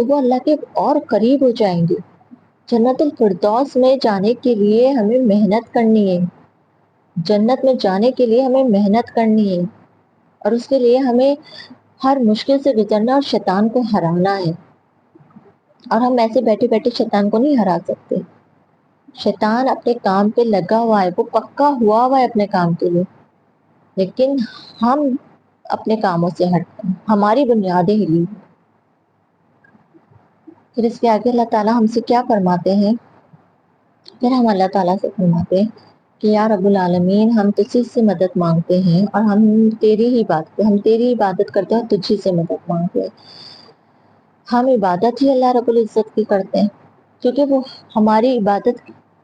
تو وہ اللہ کے اور قریب ہو جائیں گے. جنت الفردوس میں جانے کے لیے ہمیں محنت کرنی ہے. جنت میں جانے کے لیے ہمیں محنت کرنی ہے اور اس کے لیے ہمیں ہر مشکل سے گزرنا اور شیطان کو ہرانا ہے. اور ہم ایسے بیٹھے بیٹھے شیطان کو نہیں ہرا سکتے. شیطان اپنے کام پہ لگا ہوا ہے, وہ پکا ہوا ہے اپنے کام کے لیے, لیکن ہم اپنے کاموں سے ہٹتے ہیں, ہماری بنیادیں ہلی. پھر اس کے آگے اللہ تعالیٰ ہم سے کیا فرماتے ہیں؟ پھر ہم اللہ تعالیٰ سے فرماتے ہیں کہ یا رب العالمین, ہم تجھ سے مدد مانگتے ہیں اور ہم تیری عبادت کرتے ہیں اور تجھ سے مدد مانگتے ہیں. ہم عبادت ہی اللہ رب العزت کی کرتے ہیں, کیونکہ وہ ہماری عبادت,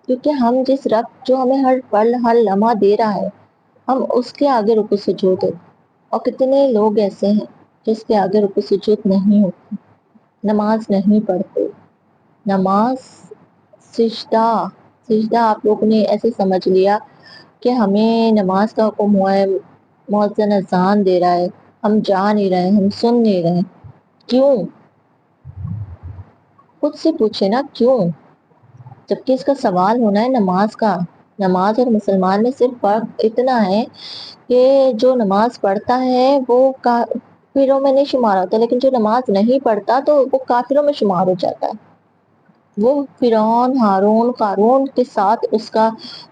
کیونکہ ہم جس رب جو ہمیں ہر پل ہر لمحہ دے رہا ہے, ہم اس کے آگے رکوع سجود ہے. اور کتنے لوگ ایسے ہیں جس کے آگے رکوع سجود نہیں ہوتے, نماز نہیں پڑھتے. نماز سجدہ آپ لوگوں نے ایسے سمجھ لیا کہ ہمیں نماز کا حکم ہوا ہے, مؤذن اذان دے رہا ہے, ہم جا نہیں رہے, ہم سن نہیں رہے. کیوں؟ خود سے پوچھے نا کیوں, جبکہ اس کا سوال ہونا ہے نماز کا. نماز اور مسلمان میں صرف فرق اتنا ہے کہ جو نماز پڑھتا ہے وہ کافروں میں نہیں شمار ہوتا, لیکن جو نماز نہیں پڑھتا تو وہ کافروں میں شمار ہو جاتا ہے. وہ فرعون, ہارون, قارون کے ساتھ اس کا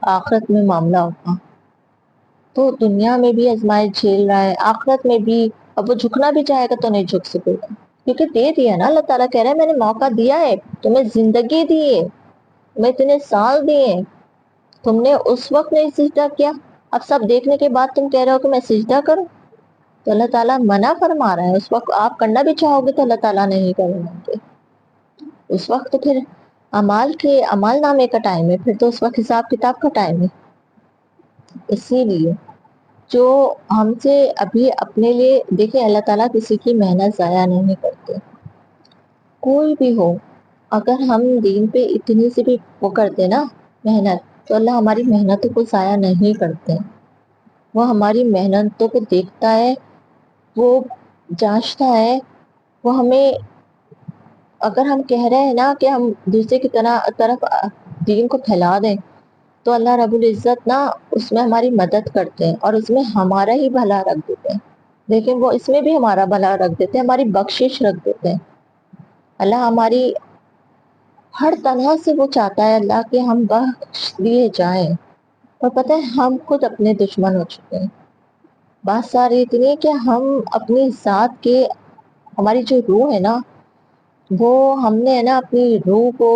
آخرت میں معاملہ ہوگا. تو دنیا میں بھی آزمائش جھیل رہا ہے, آخرت میں بھی. اب وہ جھکنا بھی چاہے گا تو نہیں جھک سکے گا, کیونکہ دے دیا نا. اللہ تعالیٰ کہہ رہا ہے میں نے موقع دیا ہے, تمہیں زندگی دی ہے, میں اتنے سال دیے, تم نے اس وقت نہیں سجدہ کیا. اب سب دیکھنے کے بعد تم کہہ رہے ہو کہ میں سجدہ کروں, تو اللہ تعالیٰ منع فرما رہا ہے. اس وقت آپ کرنا بھی چاہو گے تو اللہ تعالیٰ نہیں کریں گے. اس وقت تو پھر عمال نامے کا ٹائم ہے, پھر تو اس وقت حساب کتاب کا ٹائم ہے. اسی لیے جو ہم سے ابھی اپنے لیے دیکھیں, اللہ تعالیٰ کسی کی محنت ضائع نہیں کرتے, کوئی بھی ہو. اگر ہم دین پہ اتنی سی بھی وہ کرتے نا محنت, تو اللہ ہماری محنتوں کو ضائع نہیں کرتے. وہ ہماری محنتوں کو دیکھتا ہے, وہ جانچتا ہے. وہ ہمیں, اگر ہم کہہ رہے ہیں نا کہ ہم دوسرے کی طرف دین کو پھیلا دیں, تو اللہ رب العزت نا اس میں ہماری مدد کرتے ہیں اور اس میں ہمارا ہی بھلا رکھ دیتے ہیں. لیکن وہ اس میں بھی ہمارا بھلا رکھ دیتے ہیں, ہماری بخشش رکھ دیتے ہیں. اللہ ہماری ہر طرح سے وہ چاہتا ہے اللہ کہ ہم بخش دیے جائیں. اور پتہ ہے ہم خود اپنے دشمن ہو چکے ہیں. بات ساری اتنی ہے کہ ہم اپنی ذات کے, ہماری جو روح ہے نا, وہ ہم نے ہے نا اپنی روح کو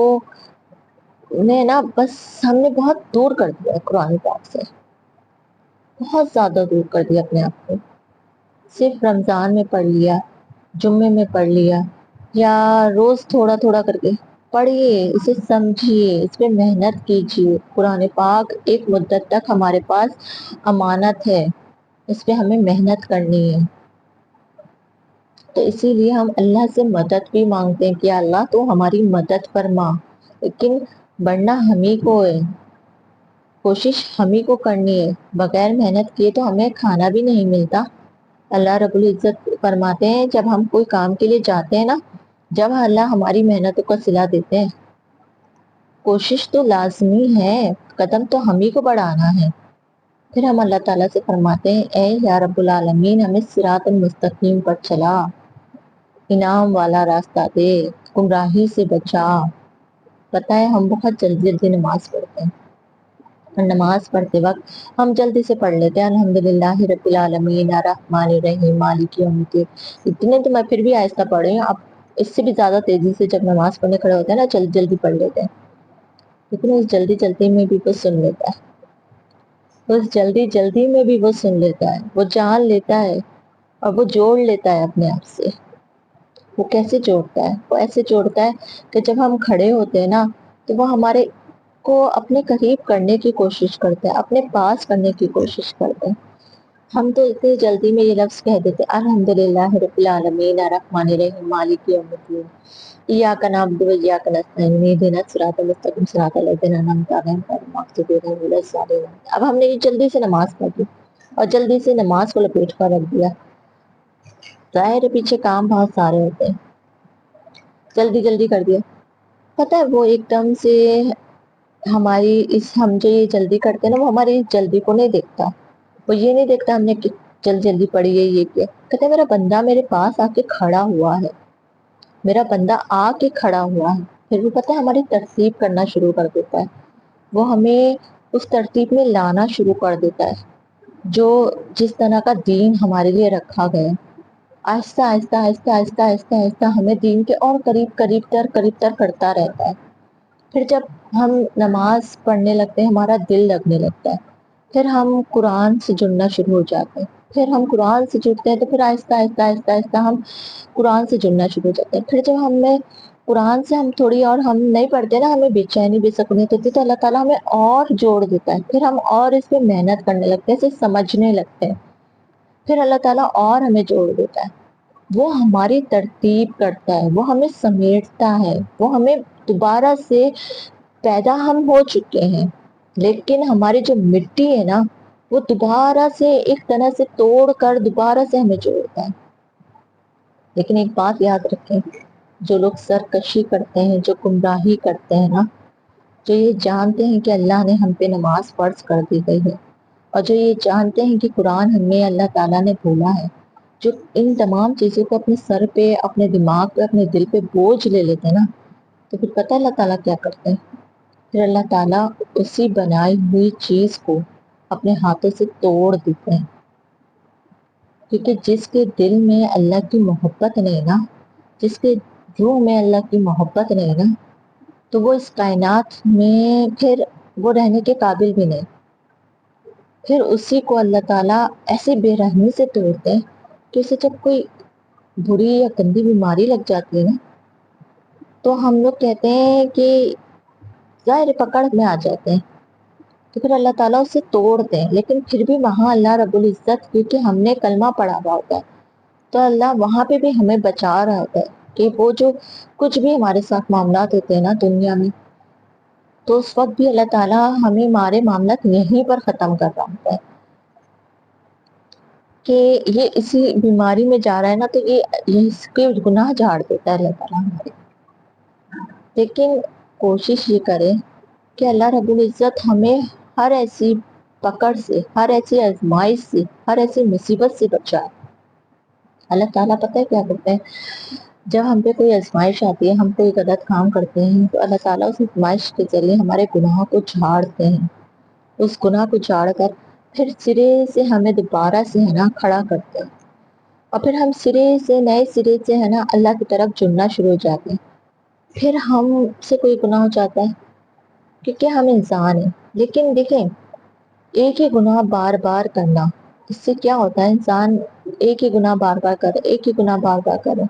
بس ہم نے بہت دور کر دیا قرآن پاک سے, بہت زیادہ دور کر دیا اپنے آپ کو. صرف رمضان میں پڑھ لیا, جمعے میں پڑھ لیا, یا روز تھوڑا تھوڑا کر کے پڑھیے, اسے سمجھیے, اس پہ محنت کیجیے. قرآن پاک ایک مدت تک ہمارے پاس امانت ہے, اس پہ ہمیں محنت کرنی ہے. تو اسی لیے ہم اللہ سے مدد بھی مانگتے ہیں کہ اللہ تو ہماری مدد فرما. لیکن بڑھنا ہمیں کو ہے, کوشش ہمیں کو کرنی ہے. بغیر محنت کیے تو ہمیں کھانا بھی نہیں ملتا. اللہ رب العزت فرماتے ہیں جب ہم کوئی کام کے لیے جاتے ہیں نا, جب اللہ ہماری محنتوں کا صلہ دیتے ہیں, کوشش تو لازمی ہے, قدم تو ہمیں کو بڑھانا ہے. پھر ہم اللہ تعالیٰ سے فرماتے ہیں اے یا رب العالمین, ہمیں صراط المستقیم پر چلا, انعام والا راستہ دے, گمراہی سے بچا. پتہ ہے ہم بہت جلدی جلدی نماز پڑھتے ہیں, اور نماز پڑھتے وقت ہم جلدی سے پڑھ لیتے ہیں الحمدللہ رب العالمین الرحمن الرحیم مالک یوم الدین. اتنے تو میں پھر بھی آہستہ پڑھ رہی ہوں, اب اس سے بھی زیادہ تیزی سے جب نماز پڑھنے کھڑے ہوتے ہیں نا, جلدی جلدی پڑھ لیتے ہیں. لیکن اس جلدی جلدی میں بھی وہ سن لیتا ہے, اس جلدی جلدی میں بھی وہ سن لیتا ہے, وہ جان لیتا ہے, اور وہ جوڑ لیتا ہے اپنے آپ سے. وہ کیسے جوڑتا ہے؟ وہ ایسے جوڑتا ہے کہ جب ہم کھڑے ہوتے ہیں نا, تو وہ ہمارے کو اپنے قریب کرنے کی کوشش کرتے ہیں, اپنے پاس کرنے کی کوشش کرتے ہیں. ہم تو اتنی جلدی میں یہ لفظ کہہ دیتے الحمدللہ رب العالمین الرحمن الرحیم مالک یوم الدین ایاک نعبد و ایاک نستعین اہدنا الصراط المستقیم صراط الذین انعمت علیہم غیر المغضوب علیہم ولا الضالین. اب ہم نے یہ جلدی سے نماز پڑھ لی اور جلدی سے نماز کو لپیٹ کر رکھ دیا. ظاہر ہے پیچھے کام بہت سارے ہوتے ہیں. جلدی جلدی کر دیا. پتہ ہے وہ ایک دم سے ہم جو یہ جلدی کرتے ہیں نا، وہ ہماری جلدی کو نہیں دیکھتا. وہ یہ نہیں دیکھتا ہم نے جلدی پڑی ہے یہ کیا. کہتے ہیں میرا بندہ میرے پاس آ کے کھڑا ہوا ہے، میرا بندہ آ کے کھڑا ہوا ہے. پھر بھی پتہ ہے ہماری ترتیب کرنا شروع کر دیتا ہے. وہ ہمیں اس ترتیب میں لانا شروع کر دیتا ہے جو جس طرح کا دین ہمارے لیے رکھا گیا. آہستہ آہستہ آہستہ آہستہ آہستہ آہستہ ہمیں دین کے اور قریب تر کرتا رہتا ہے. پھر جب ہم نماز پڑھنے لگتے ہیں ہمارا دل لگنے لگتا ہے. پھر ہم قرآن سے جڑنا شروع ہو جاتے ہیں. پھر ہم قرآن سے جڑتے ہیں تو پھر آہستہ آہستہ آہستہ آہستہ ہم قرآن سے جڑنا شروع ہو جاتے ہیں. پھر جب ہمیں قرآن سے ہم تھوڑی اور ہم نہیں پڑھتے نا، ہمیں بے چینی بے سکونیت ہوتی تو اللہ تعالیٰ ہمیں اور جوڑ دیتا ہے. پھر ہم اور اس پہ محنت کرنے لگتے ہیں، اسے سمجھنے لگتے ہیں. پھر اللہ تعالیٰ اور ہمیں جوڑ دیتا ہے. وہ ہماری ترتیب کرتا ہے، وہ ہمیں سمیٹتا ہے. وہ ہمیں دوبارہ سے پیدا ہم ہو چکے ہیں، لیکن ہماری جو مٹی ہے نا، وہ دوبارہ سے ایک طرح سے توڑ کر دوبارہ سے ہمیں جوڑتا ہے. لیکن ایک بات یاد رکھیں، جو لوگ سرکشی کرتے ہیں، جو گمراہی کرتے ہیں نا، جو یہ جانتے ہیں کہ اللہ نے ہم پہ نماز فرض کر دی گئی ہے، اور جو یہ جانتے ہیں کہ قرآن ہمیں اللہ تعالیٰ نے بولا ہے، جو ان تمام چیزوں کو اپنے سر پہ، اپنے دماغ پہ، اپنے دل پہ بوجھ لے لیتے ہیں نا، تو پھر پتہ اللہ تعالیٰ کیا کرتے ہیں؟ پھر اللہ تعالیٰ اسی بنائی ہوئی چیز کو اپنے ہاتھوں سے توڑ دیتے ہیں. کیونکہ جس کے دل میں اللہ کی محبت نہیں نا، جس کے روح میں اللہ کی محبت نہیں نا، تو وہ اس کائنات میں پھر وہ رہنے کے قابل بھی نہیں. پھر اسی کو اللہ تعالیٰ ایسے بے رحمی سے توڑتے ہیں کہ اسے جب کوئی بری یا گندی بیماری لگ جاتی ہے نا، تو ہم لوگ کہتے ہیں کہ ظاہر پکڑ میں آ جاتے ہیں. تو پھر اللہ تعالیٰ اسے توڑتے ہیں. لیکن پھر بھی وہاں اللہ رب العزت، کیونکہ ہم نے کلمہ پڑھا ہوا ہوتا ہے، تو اللہ وہاں پہ بھی ہمیں بچا رہا ہوتا ہے کہ وہ جو کچھ بھی ہمارے ساتھ معاملات ہوتے ہیں نا دنیا میں، تو اس وقت بھی اللہ تعالیٰ ہمیں ہمارے معاملات یہیں پر ختم کر رہا ہوتا ہے کہ یہ اسی بیماری میں جا رہا ہے نا، تو یہ اس کے گناہ جھاڑ دیتا ہے اللہ تعالیٰ ہمارے. لیکن کوشش یہ کریں کہ اللہ رب العزت ہمیں ہر ایسی پکڑ سے، ہر ایسی آزمائش سے، ہر ایسی مصیبت سے بچائے. اللہ تعالیٰ پتہ ہے کیا کرتے ہیں؟ جب ہم پہ کوئی آزمائش آتی ہے، ہم کوئی غلط کام کرتے ہیں، تو اللہ تعالیٰ اس آزمائش کے ذریعے ہمارے گناہوں کو جھاڑتے ہیں. اس گناہ کو جھاڑ کر پھر سرے سے ہمیں دوبارہ سے ہے نا کھڑا کرتے ہیں، اور پھر ہم نئے سرے سے ہے نا اللہ کی طرف جڑنا شروع ہو جاتے ہیں. پھر ہم سے کوئی گناہ ہو جاتا ہے کیونکہ ہم انسان ہیں. لیکن دیکھیں، ایک ہی گناہ بار بار کرنا، اس سے کیا ہوتا ہے؟ انسان ایک ہی گناہ بار بار کرے، ایک ہی گناہ بار بار کرے،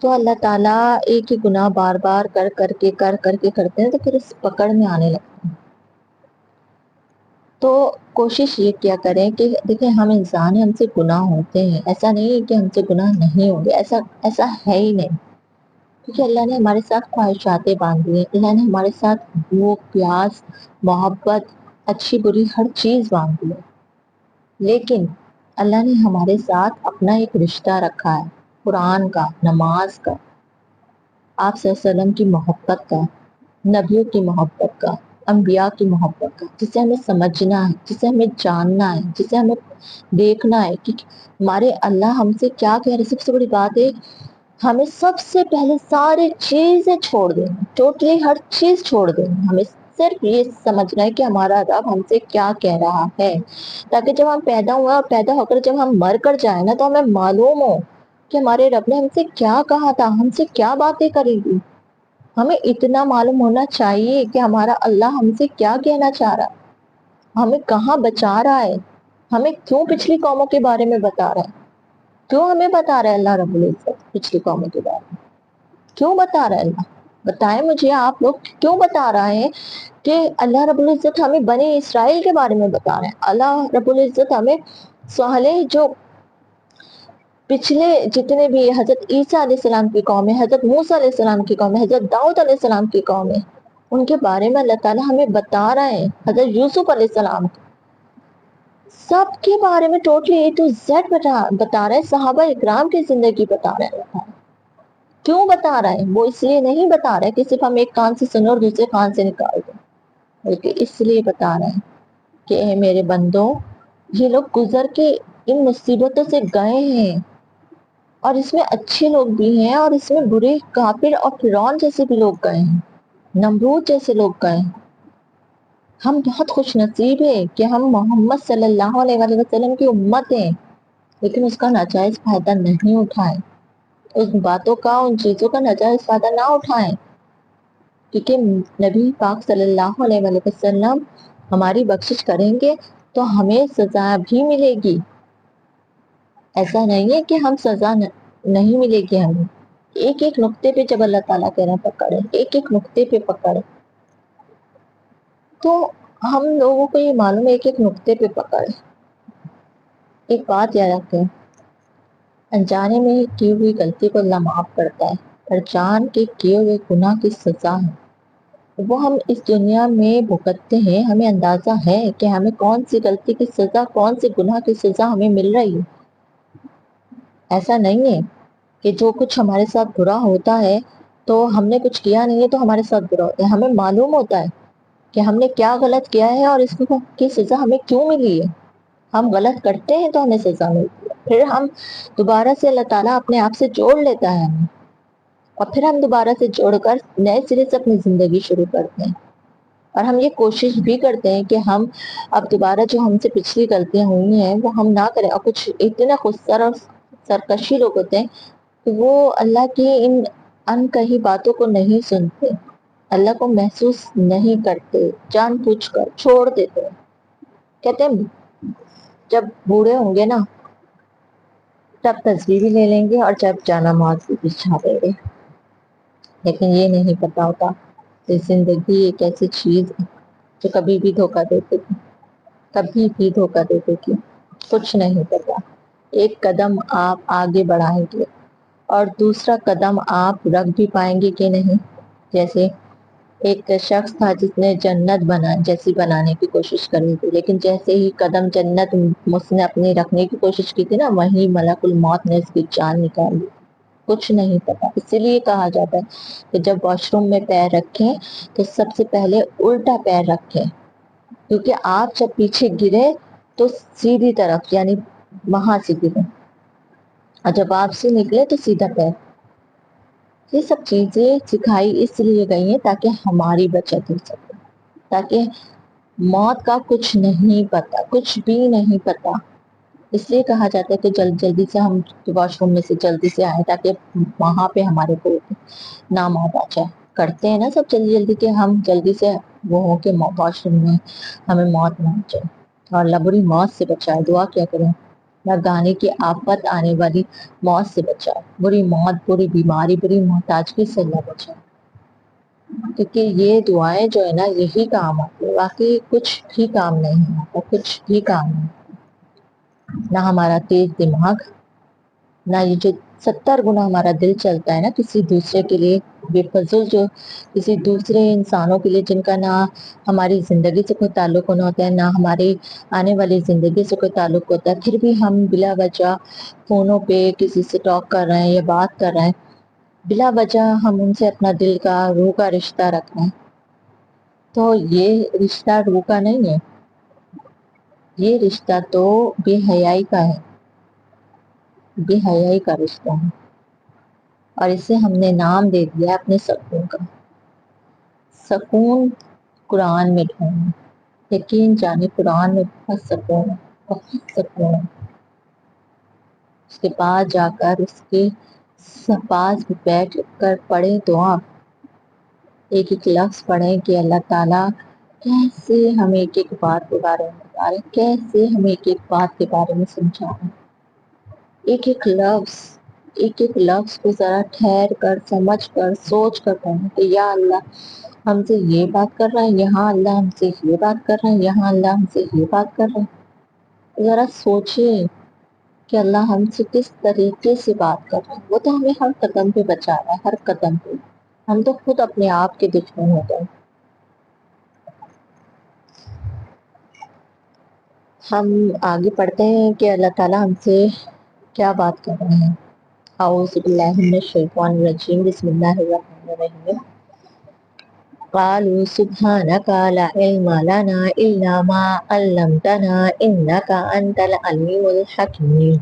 تو اللہ تعالیٰ ایک ہی گناہ بار بار کر کے کرتے ہیں، تو پھر اس پکڑ میں آنے لگتے ہیں. تو کوشش یہ کیا کریں کہ دیکھیں، ہم انسان ہیں، ہم سے گناہ ہوتے ہیں. ایسا نہیں ہے کہ ہم سے گناہ نہیں ہوں گے، ایسا ہے ہی نہیں. کیونکہ اللہ نے ہمارے ساتھ خواہشاتیں باندھی ہیں، اللہ نے ہمارے ساتھ بھوک پیاس محبت اچھی بری ہر چیز باندھی ہے. لیکن اللہ نے ہمارے ساتھ اپنا ایک رشتہ رکھا ہے، قرآن کا، نماز کا، آپ صلی اللہ علیہ وسلم کی محبت کا، نبیوں کی محبت کا، انبیاء کی محبت کا، جسے ہمیں سمجھنا ہے، جسے ہمیں جاننا ہے، جسے ہمیں دیکھنا ہے کہ ہمارے اللہ ہم سے کیا کہہ رہے. سب سے بڑی بات ہے، ہمیں سب سے پہلے ساری چیزیں چھوڑ دیں، ٹوٹلی ہر چیز چھوڑ دیں. ہمیں صرف یہ سمجھنا ہے کہ ہمارا رب ہم سے کیا کہہ رہا ہے، تاکہ جب ہم پیدا ہوئے اور پیدا ہو کر جب ہم مر کر جائیں نا، تو ہمیں معلوم ہو کہ ہمارے رب نے ہم سے کیا کہا تھا، ہم سے کیا باتیں کرے گی. ہمیں اتنا معلوم ہونا چاہیے کہ ہمارا اللہ ہم سے کیا کہنا چاہ رہا ہے، ہمیں کہاں بچا رہا ہے، ہمیں کیوں پچھلی قوموں کے بارے میں بتا رہا ہے. کیوں ہمیں بتا رہا ہے اللہ رب العزت پچھلی قوموں کے بارے میں؟ کیوں بتا رہا ہے اللہ؟ بتائیں مجھے آپ لوگ، کیوں بتا رہا ہے کہ اللہ رب العزت ہمیں بنی اسرائیل کے بارے میں بتا رہے ہیں؟ اللہ رب العزت ہمیں صالح جو پچھلے جتنے بھی حضرت عیسیٰ علیہ السلام کی قوم ہے، حضرت موسیٰ علیہ السلام کی قوم ہے، حضرت داؤد علیہ السلام کی قوم ہے، ان کے بارے میں اللہ تعالیٰ ہمیں بتا رہا ہے. حضرت یوسف علیہ السلام سب کے بارے میں ٹوٹلی A to Z بتا رہے ہیں. صحابہ اکرام کی زندگی بتا رہے ہیں. کیوں بتا رہا ہے؟ وہ اس لیے نہیں بتا رہا ہے کہ صرف ہم ایک کان سے سنیں اور دوسرے کان سے نکال دیں، بلکہ اس لیے بتا رہے ہیں کہ اے میرے بندوں، یہ لوگ گزر کے ان مصیبتوں سے گئے ہیں، اور اس میں اچھے لوگ بھی ہیں اور اس میں برے کافر اور فرعون جیسے بھی لوگ گئے ہیں، نمرود جیسے لوگ گئے ہیں۔ ہم بہت خوش نصیب ہیں کہ ہم محمد صلی اللہ علیہ وآلہ وسلم کی امت ہیں، لیکن اس کا ناجائز فائدہ نہیں اٹھائیں، اس باتوں کا، ان چیزوں کا ناجائز فائدہ نہ اٹھائیں، کیونکہ نبی پاک صلی اللہ علیہ وآلہ وسلم ہماری بخشش کریں گے تو ہمیں سزا بھی ملے گی۔ ایسا نہیں ہے کہ ہم سزا نہیں ملے گی ہمیں، ایک ایک نقطے پہ جب اللہ تعالیٰ کہہ رہے ہیں پکڑے، ایک ایک نقطے پہ پکڑے، تو ہم لوگوں کو یہ معلوم ہے ایک ایک نقطے پہ پکڑے۔ ایک بات یاد رکھیں، انجانے میں کی ہوئی غلطی کو اللہ معاف کرتا ہے، پر جان کے کیے ہوئے گناہ کی سزا ہے، وہ ہم اس دنیا میں بھگتتے ہیں۔ ہمیں اندازہ ہے کہ ہمیں کون سی غلطی کی سزا، کون سی گناہ کی سزا ہمیں مل رہی ہے۔ ایسا نہیں ہے کہ جو کچھ ہمارے ساتھ برا ہوتا ہے تو ہم نے کچھ کیا نہیں ہے تو ہمارے ساتھ برا ہوتا ہے، ہمیں معلوم ہوتا ہے کہ ہم نے کیا غلط کیا ہے اور اس کی سزا ہمیں کیوں ملی ہے۔ ہم غلط کرتے ہیں تو ہمیں سزا ملتی ہے، پھر ہم دوبارہ سے اللہ تعالیٰ اپنے آپ سے جوڑ لیتا ہے ہمیں، اور پھر ہم دوبارہ سے جوڑ کر نئے سرے سے اپنی زندگی شروع کرتے ہیں، اور ہم یہ کوشش بھی کرتے ہیں کہ ہم اب دوبارہ جو ہم سے پچھلی غلطیاں ہوئی ہیں وہ ہم نہ کریں۔ اور کچھ اتنے خودسر اور سرکشی لوگ ہوتے ہیں کہ وہ اللہ کی ان ان کہی باتوں کو نہیں سنتے، اللہ کو محسوس نہیں کرتے، جان بوجھ کر چھوڑ دیتے ہیں۔ کہتے ہیں جب بوڑھے ہوں گے نا تب تصویریں لے لیں گے اور جب جانا موت بھی بچھا دیں گے، لیکن یہ نہیں پتا ہوتا کہ زندگی ایک ایسی چیز ہے جو کبھی بھی دھوکہ دیتے تھی، کبھی بھی دھوکہ دیتے تھی، کچھ نہیں پتا۔ ایک قدم آپ آگے بڑھائیں گے اور دوسرا قدم آپ رکھ بھی پائیں گے کہ نہیں۔ جیسے ایک شخص تھا جس نے جنت جیسی بنانے کی کوشش کری تھی، لیکن جیسے ہی قدم جنت اس نے اپنی رکھنے کی کوشش کی تھی نا، وہیں ملک الموت نے اس کی جان نکال لی۔ کچھ نہیں پتا، اسی لیے کہا جاتا ہے کہ جب واش روم میں پیر رکھیں تو سب سے پہلے الٹا پیر رکھیں، کیونکہ آپ جب پیچھے گرے تو سیدھی طرف یعنی وہاں سے گرے، اور جب آپ سے نکلے تو سیدھا پیر۔ یہ سب چیزیں سکھائی اس لیے گئی ہیں تاکہ ہماری بچت ہو سکے، تاکہ موت کا کچھ نہیں پتا، کچھ بھی نہیں پتا۔ اس لیے کہا جاتا ہے کہ جلدی سے ہم واش روم میں سے جلدی سے آئیں تاکہ وہاں پہ ہمارے کو نہ موت آ جائے۔ کرتے ہیں نا سب جلدی کہ ہم جلدی سے وہ ہو کہ واش روم میں ہمیں موت نہ آ جائے، اور اللہ بری موت سے بچائے۔ دعا کیا کریں، گانے کی آفت آنے والی موت سے بچائے، بری موت، بری بیماری، بری محتاجگی سے اللہ بچائے، کیونکہ یہ دعائیں جو ہے نا یہی کام آتی ہے، باقی کچھ بھی کام نہیں آتا، کچھ بھی کام نہیں۔ نہ ہمارا تیز دماغ، نہ یہ جو 70 گنا ہمارا دل چلتا ہے نا کسی دوسرے کے لیے بے فضول، جو کسی دوسرے انسانوں کے لیے جن کا نہ ہماری زندگی سے کوئی تعلق نہ ہوتا ہے، نہ ہماری آنے والی زندگی سے کوئی تعلق ہوتا ہے، پھر بھی ہم بلا وجہ فونوں پہ کسی سے ٹاک کر رہے ہیں یا بات کر رہے ہیں، بلا وجہ ہم ان سے اپنا دل کا، روح کا رشتہ رکھ رہے ہیں۔ تو یہ رشتہ روح کا نہیں ہے، یہ رشتہ تو بے حیائی کا ہے، بے حیائی کا رشتہ ہے، اور اسے ہم نے نام دے دیا اپنے سکون کا۔ سکون قرآن میں ڈھونڈیں، یقین جانے قرآن میں بہت سکون ہے، بہت سکون ہے۔ اس کے بعد جا کر اس کے پاس بیٹھ کر پڑھیں دعا، ایک ایک لفظ پڑھیں کہ اللہ تعالیٰ کیسے ہمیں ایک ایک بات کے بارے میں بتا رہے، کیسے ہمیں ایک ایک بات کے بارے میں سمجھا رہے، ایک ایک لفظ، ایک ایک لفظ کو ذرا ٹھہر کر، سمجھ کر، سوچ کر پڑھیں کہ یا اللہ ہم سے یہ بات کر رہے ہیں، یہاں اللہ ہم سے یہ بات کر رہے ہیں، یہاں اللہ ہم سے یہ بات کر رہے ہیں۔ ذرا سوچیں کہ اللہ ہم سے کس طریقے سے بات کر رہے ہیں۔ وہ تو ہمیں ہر قدم پہ بچا رہا ہے، ہر قدم پہ۔ ہم تو خود اپنے آپ کے دشمن ہو گئے۔ ہم آگے پڑھتے ہیں کہ اللہ تعالیٰ ہم سے کیا بات کر رہے ہیں۔ أعوذ بالله من الشيطان الرجيم بسم الله الرحمن الرحيم قالوا سبحانك لا علم لنا إلا ما علمتنا إنك أنت العليم الحكيم.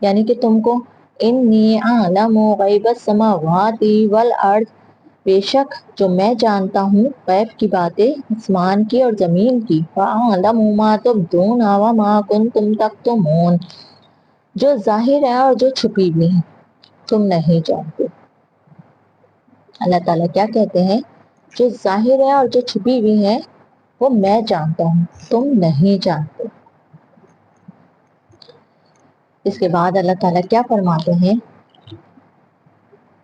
یعنی کہ تم کو انی اعلم غیب السماوات والارض، بے شک جو میں جانتا ہوں غیب کی باتیں آسمان کی اور زمین کی، وَأَعْلَمُ مَا تُبْدُونَ وَمَا كُنْتُمْ تَكْتُمُونَ، جو ظاہر ہے اور جو چھپی بھی ہیں تم نہیں جانتے۔ اللہ تعالیٰ کیا کہتے ہیں؟ جو ظاہر ہے اور جو چھپی ہوئی ہے وہ میں جانتا ہوں، تم نہیں جانتے۔ اس کے بعد اللہ تعالیٰ کیا فرماتے ہیں؟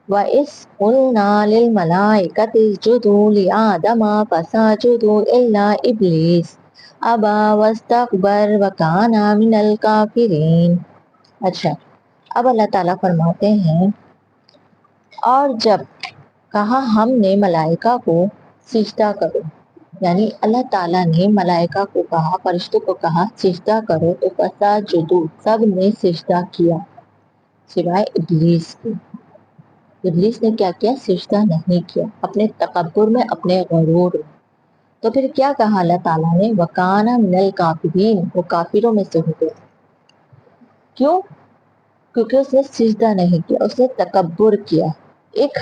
وَإِذْ قُلْنَا لِلْمَلَائِكَةِ اسْجُدُوا لِآدَمَ فَسَجَدُوا إِلَّا إِبْلِيسَ أَبَى وَاسْتَكْبَرَ وَكَانَ مِنَ الْكَافِرِينَ۔ اچھا، اب اللہ تعالیٰ فرماتے ہیں اور جب کہا ہم نے ملائکہ کو سجدہ کرو، یعنی اللہ تعالیٰ نے ملائکہ کو کہا، فرشتوں کو کہا سجدہ کرو، تو فسجدوا، سب نے سجدہ کیا سوائے ابلیس کے۔ ابلیس نے کیا کیا؟ سجدہ نہیں کیا، اپنے تکبر میں، اپنے غرور میں۔ تو پھر کیا کہا اللہ تعالیٰ نے؟ وَكَانَ مِنَ الْكَافِرِينَ، وہ کافروں میں سے ہو گئے۔ کیوں؟ کیونکہ اس نے سجدہ نہیں کیا، اس نے تکبر کیا۔ ایک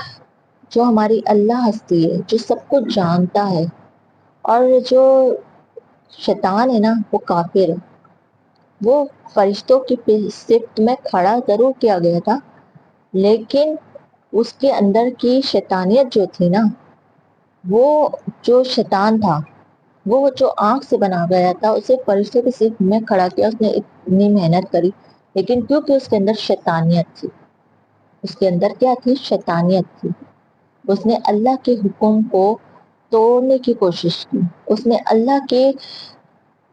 جو ہماری اللہ ہستی ہے، جو سب کچھ جانتا ہے، اور جو شیطان ہے نا وہ کافر ہے، وہ فرشتوں کی صفت میں کھڑا ضرور کیا گیا تھا، لیکن اس کے اندر کی شیطانیت جو تھی نا، وہ جو شیطان تھا، وہ جو آنکھ سے بنا گیا تھا، اسے فرشتوں کی صفت میں کھڑا کیا، اس نے اتنی محنت کری، لیکن کیونکہ اس کے اندر شیطانیت تھی، اس کے اندر کیا تھی؟ شیطانیت تھی۔ اس نے اللہ کے حکم کو توڑنے کی کوشش کی، اس نے اللہ کے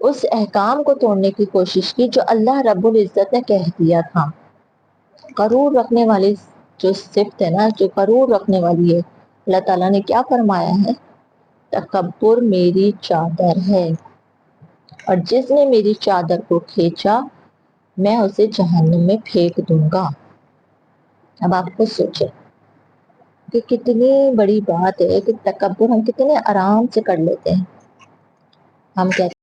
اس احکام کو توڑنے کی کوشش کی جو اللہ رب العزت نے کہہ دیا تھا۔ غرور رکھنے والی جو صفت ہے نا، جو غرور رکھنے والی ہے، اللہ تعالیٰ نے کیا فرمایا ہے؟ تکبر میری چادر ہے، اور جس نے میری چادر کو کھینچا میں اسے جہنم میں پھینک دوں گا۔ اب آپ خود سوچیں کہ کتنی بڑی بات ہے کہ تکبر ہم کتنے آرام سے کر لیتے ہیں۔ ہم کہتے